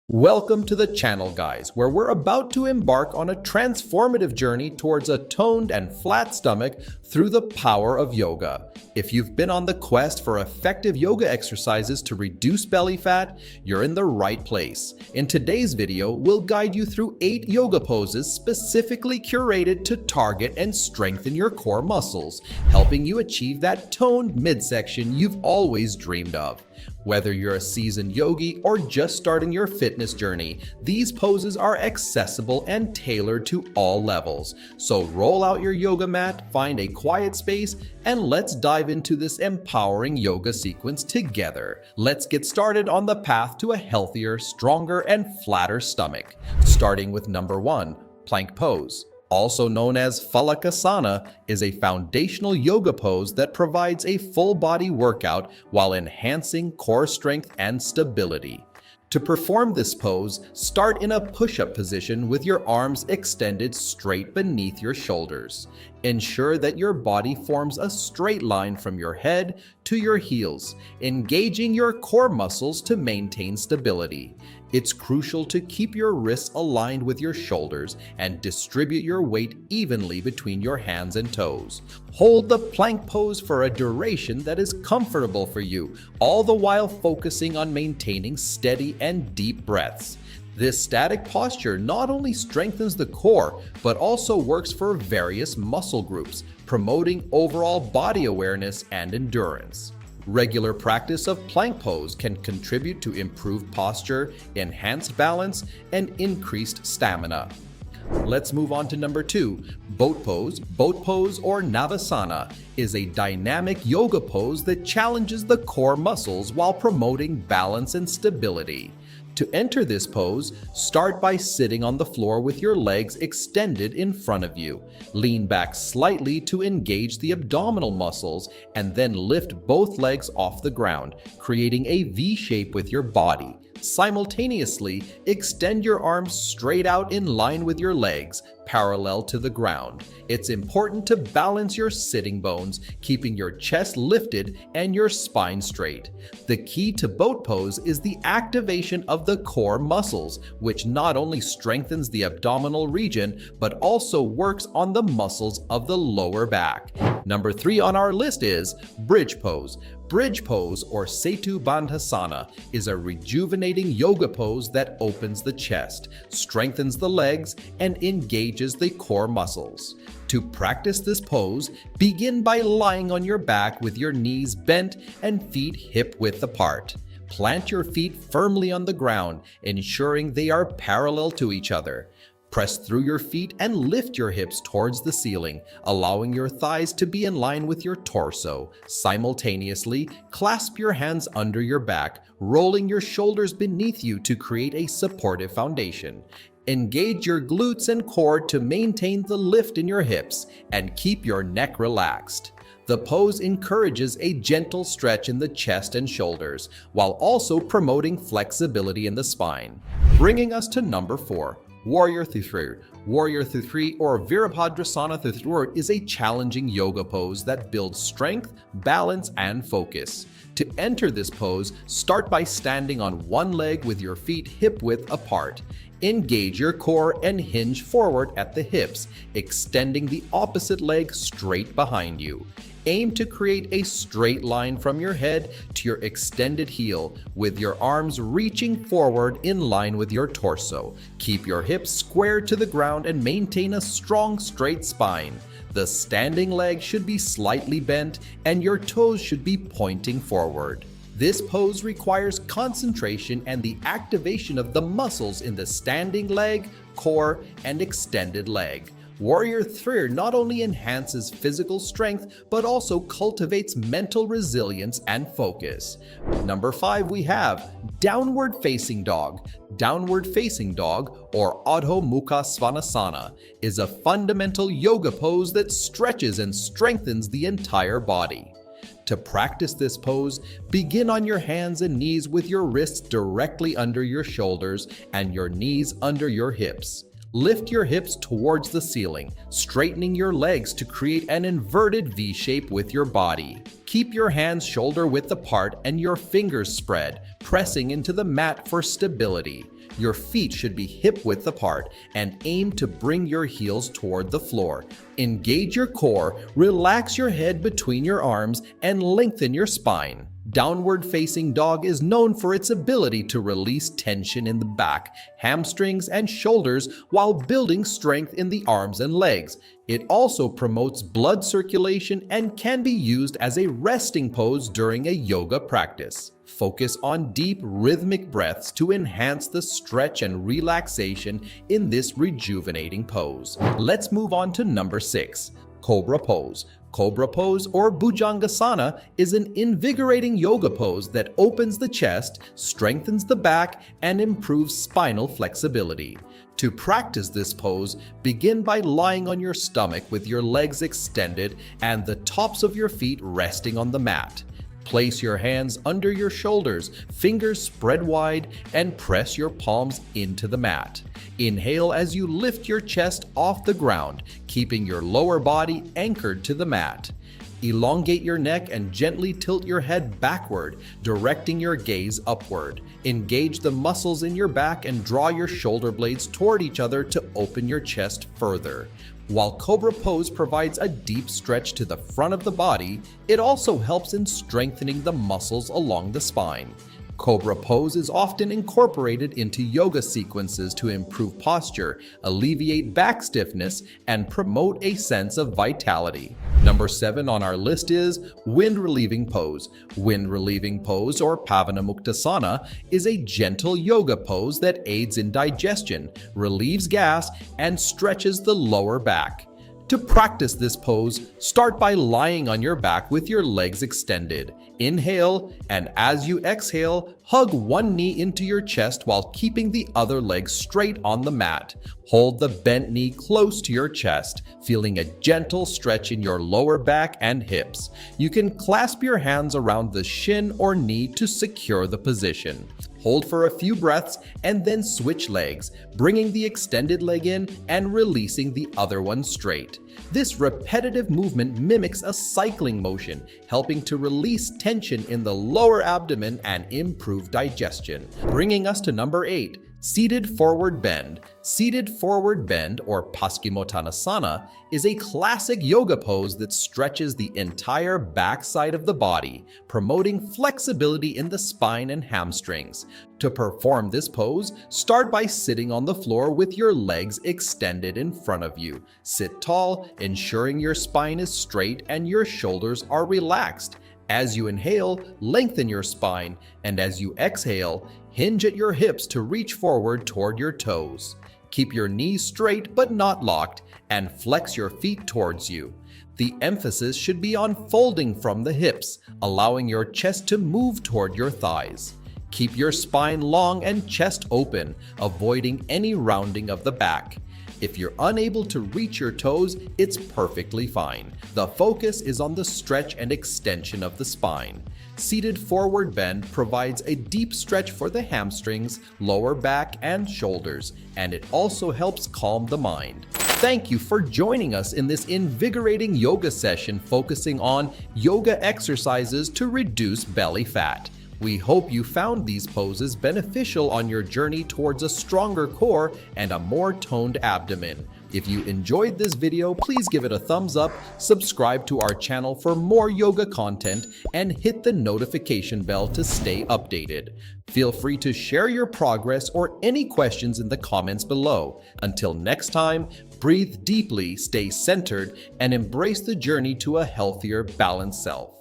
Welcome to the channel, guys, where we're about to embark on a transformative journey towards a toned and flat stomach through the power of yoga. If you've been on the quest for effective yoga exercises to reduce belly fat, you're in the right place. In today's video, we'll guide you through 8 yoga poses specifically curated to target and strengthen your core muscles, helping you achieve that toned midsection you've always dreamed of. Whether you're a seasoned yogi or just starting your fitness journey, these poses are accessible and tailored to all levels. So roll out your yoga mat, find a quiet space, and let's dive into this empowering yoga sequence together. Let's get started on the path to a healthier, stronger, and flatter stomach. Starting with number 1, plank pose. Also known as Phalakasana, is a foundational yoga pose that provides a full body workout while enhancing core strength and stability. To perform this pose, start in a push-up position with your arms extended straight beneath your shoulders. Ensure that your body forms a straight line from your head to your heels, engaging your core muscles to maintain stability. It's crucial to keep your wrists aligned with your shoulders and distribute your weight evenly between your hands and toes. Hold the plank pose for a duration that is comfortable for you, all the while focusing on maintaining steady and deep breaths. This static posture not only strengthens the core, but also works for various muscle groups, promoting overall body awareness and endurance. Regular practice of plank pose can contribute to improved posture, enhanced balance, and increased stamina. Let's move on to number 2, boat pose. Boat pose, or Navasana, is a dynamic yoga pose that challenges the core muscles while promoting balance and stability. To enter this pose, start by sitting on the floor with your legs extended in front of you. Lean back slightly to engage the abdominal muscles and then lift both legs off the ground, creating a V shape with your body. Simultaneously, extend your arms straight out in line with your legs, parallel to the ground. It's important to balance your sitting bones, keeping your chest lifted and your spine straight. The key to boat pose is the activation of the core muscles, which not only strengthens the abdominal region, but also works on the muscles of the lower back. Number 3 on our list is bridge pose. Bridge pose, or Setu Bandhasana, is a rejuvenating yoga pose that opens the chest, strengthens the legs, and engages the core muscles. To practice this pose, begin by lying on your back with your knees bent and feet hip-width apart. Plant your feet firmly on the ground, ensuring they are parallel to each other. Press through your feet and lift your hips towards the ceiling, allowing your thighs to be in line with your torso. Simultaneously, clasp your hands under your back, rolling your shoulders beneath you to create a supportive foundation. Engage your glutes and core to maintain the lift in your hips and keep your neck relaxed. The pose encourages a gentle stretch in the chest and shoulders, while also promoting flexibility in the spine. Bringing us to number 4. Warrior Thithur. Warrior Thithur, or Virabhadrasana Thithur, is a challenging yoga pose that builds strength, balance, and focus. To enter this pose, start by standing on one leg with your feet hip-width apart. Engage your core and hinge forward at the hips, extending the opposite leg straight behind you. Aim to create a straight line from your head to your extended heel, with your arms reaching forward in line with your torso. Keep your hips square to the ground and maintain a strong, straight spine. The standing leg should be slightly bent and your toes should be pointing forward. This pose requires concentration and the activation of the muscles in the standing leg, core, and extended leg. Warrior Thithur not only enhances physical strength, but also cultivates mental resilience and focus. Number 5, we have Downward Facing Dog. Downward Facing Dog, or Adho Mukha Svanasana, is a fundamental yoga pose that stretches and strengthens the entire body. To practice this pose, begin on your hands and knees with your wrists directly under your shoulders and your knees under your hips. Lift your hips towards the ceiling, straightening your legs to create an inverted V shape with your body. Keep your hands shoulder width apart and your fingers spread, pressing into the mat for stability. Your feet should be hip width apart and aim to bring your heels toward the floor. Engage your core, relax your head between your arms, and lengthen your spine. Downward facing dog is known for its ability to release tension in the back, hamstrings, and shoulders while building strength in the arms and legs. It also promotes blood circulation and can be used as a resting pose during a yoga practice. Focus on deep rhythmic breaths to enhance the stretch and relaxation in this rejuvenating pose. Let's move on to number 6, Cobra Pose. Cobra Pose or Bhujangasana is an invigorating yoga pose that opens the chest, strengthens the back, and improves spinal flexibility. To practice this pose, begin by lying on your stomach with your legs extended and the tops of your feet resting on the mat. Place your hands under your shoulders, fingers spread wide, and press your palms into the mat. Inhale as you lift your chest off the ground, keeping your lower body anchored to the mat. Elongate your neck and gently tilt your head backward, directing your gaze upward. Engage the muscles in your back and draw your shoulder blades toward each other to open your chest further. While Cobra Pose provides a deep stretch to the front of the body, it also helps in strengthening the muscles along the spine. Cobra Pose is often incorporated into yoga sequences to improve posture, alleviate back stiffness, and promote a sense of vitality. Number 7 on our list is Wind Relieving Pose. Wind Relieving Pose, or Pavanamuktasana, is a gentle yoga pose that aids in digestion, relieves gas, and stretches the lower back. To practice this pose, start by lying on your back with your legs extended. Inhale, and as you exhale, hug one knee into your chest while keeping the other leg straight on the mat. Hold the bent knee close to your chest, feeling a gentle stretch in your lower back and hips. You can clasp your hands around the shin or knee to secure the position. Hold for a few breaths and then switch legs, bringing the extended leg in and releasing the other one straight. This repetitive movement mimics a cycling motion, helping to release tension in the lower abdomen and improve digestion. Bringing us to number 8, Seated Forward Bend. Seated Forward Bend, or Paschimottanasana, is a classic yoga pose that stretches the entire backside of the body, promoting flexibility in the spine and hamstrings. To perform this pose, start by sitting on the floor with your legs extended in front of you. Sit tall, ensuring your spine is straight and your shoulders are relaxed. As you inhale, lengthen your spine, and as you exhale, hinge at your hips to reach forward toward your toes. Keep your knees straight but not locked, and flex your feet towards you. The emphasis should be on folding from the hips, allowing your chest to move toward your thighs. Keep your spine long and chest open, avoiding any rounding of the back. If you're unable to reach your toes, it's perfectly fine. The focus is on the stretch and extension of the spine. Seated Forward Bend provides a deep stretch for the hamstrings, lower back, and shoulders, and it also helps calm the mind. Thank you for joining us in this invigorating yoga session focusing on yoga exercises to reduce belly fat. We hope you found these poses beneficial on your journey towards a stronger core and a more toned abdomen. If you enjoyed this video, please give it a thumbs up, subscribe to our channel for more yoga content, and hit the notification bell to stay updated. Feel free to share your progress or any questions in the comments below. Until next time, breathe deeply, stay centered, and embrace the journey to a healthier, balanced self.